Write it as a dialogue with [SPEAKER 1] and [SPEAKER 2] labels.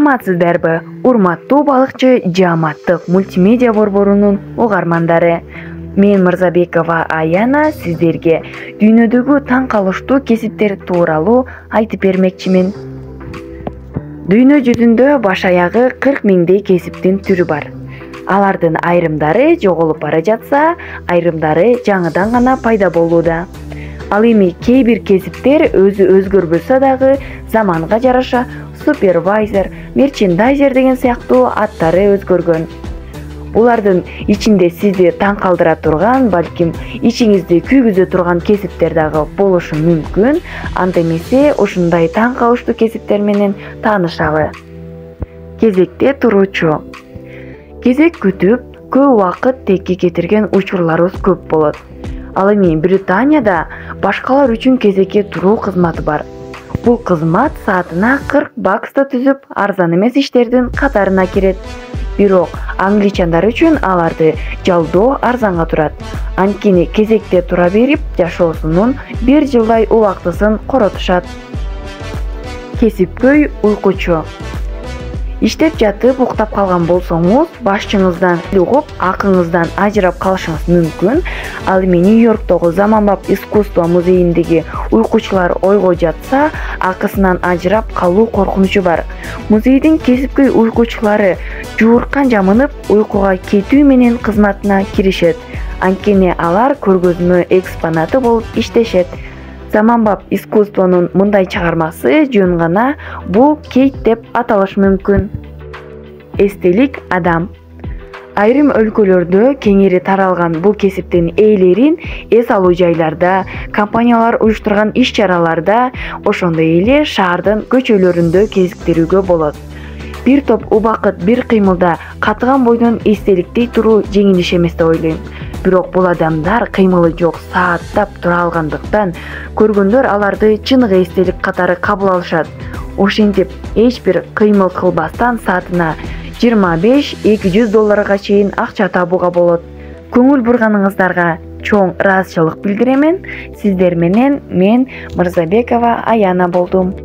[SPEAKER 1] Саламатсыздарбы, урматтуу балыкчы жааматтык мультимедиа борборунун угармандары. Мен Мырзабекова Аяна сиздерге дүйнөдөгү таң калыштуу кесиптер тууралуу айтып бермекчимин. Дүйнө жүзүндө баш аягы 40 миңдей кесиптин түрү бар. Алардын айрымдары жоголуп бара жатса, айрымдары жаңыдан гана пайда болууда. Ал эми кээ бир кесиптер өзү өзгөрбөсө дагы заманга жараша супервайзер, мерчендайзер деген сыяктуу аттары өзгөргөн. Булардын ичинде сизди таң калтыра турган, балким ичиңизди күйгүзө турган кесиптер дагы болушу мүмкүн. Анда эмесе ушундай таң калыштуу кесиптер менен таанышалы. Кезекте туруучу. Кезек күтүп, көп убакыт текке кетирген учурларыбыз көп болот. Ал эми Британияда башкалар үчүн кезекке туруу кызматы бар. Бул кызмат саатына 40 бакста түзүп, арзан эмес иштердин катарына кирет. Бирок англичандар үчүн аларды жалдоо арзанга турат. Анткени кезекте тура берип, жашоосунун 1 жылдай убактысын коротушат. Кесипкөй уйкучу. Иштеп жатып уктап калган болсоңуз, башчыңыздан угуп, акыңыздан ажырап калышыңыз мүмкүн. Ал эми Нью-Йорктогу Заманбап искусство музейиндеги уйкучулар ойго жатса, акысынан ажырап калуу коркунучу бар. Музейдин кесипкөй уйкучулары жууркан жамынып, уйкуга кетүү менен кызматына киришет. Анткени алар көргөзмө экспонаты болуп иштешет. Заманбап искусствонун мындай чыгармасы жөн гана бул Кейт деп аталышы мүмкүн. Эстелик адам. Айрым өлкөлөрдө кеңири таралган бул кесиптин ээлерин эс алуу жайларда, компаниялар уюштурган иш-чараларда, ошондой эле шаардын көчөлөрүндө кезиктирүүгө болот. Бир топ убакыт бир кыймылда катыган бойдон эстеликтей туруу жеңил иш эмес деп ойлойм. Бирок бул адамдар кыймылы жок сааттап тура алгандыктан көргөндөр аларды чыныгы эстелик катары кабыл алышат. Ошентип эч бир кыймыл кылбастан саатына $25-200 чейин акча табууга болот. Көңүл бурганыңыздарга чоң ыраазычылык билдиремен. Сиздер менен мен Мырзабекова Аяна болдум.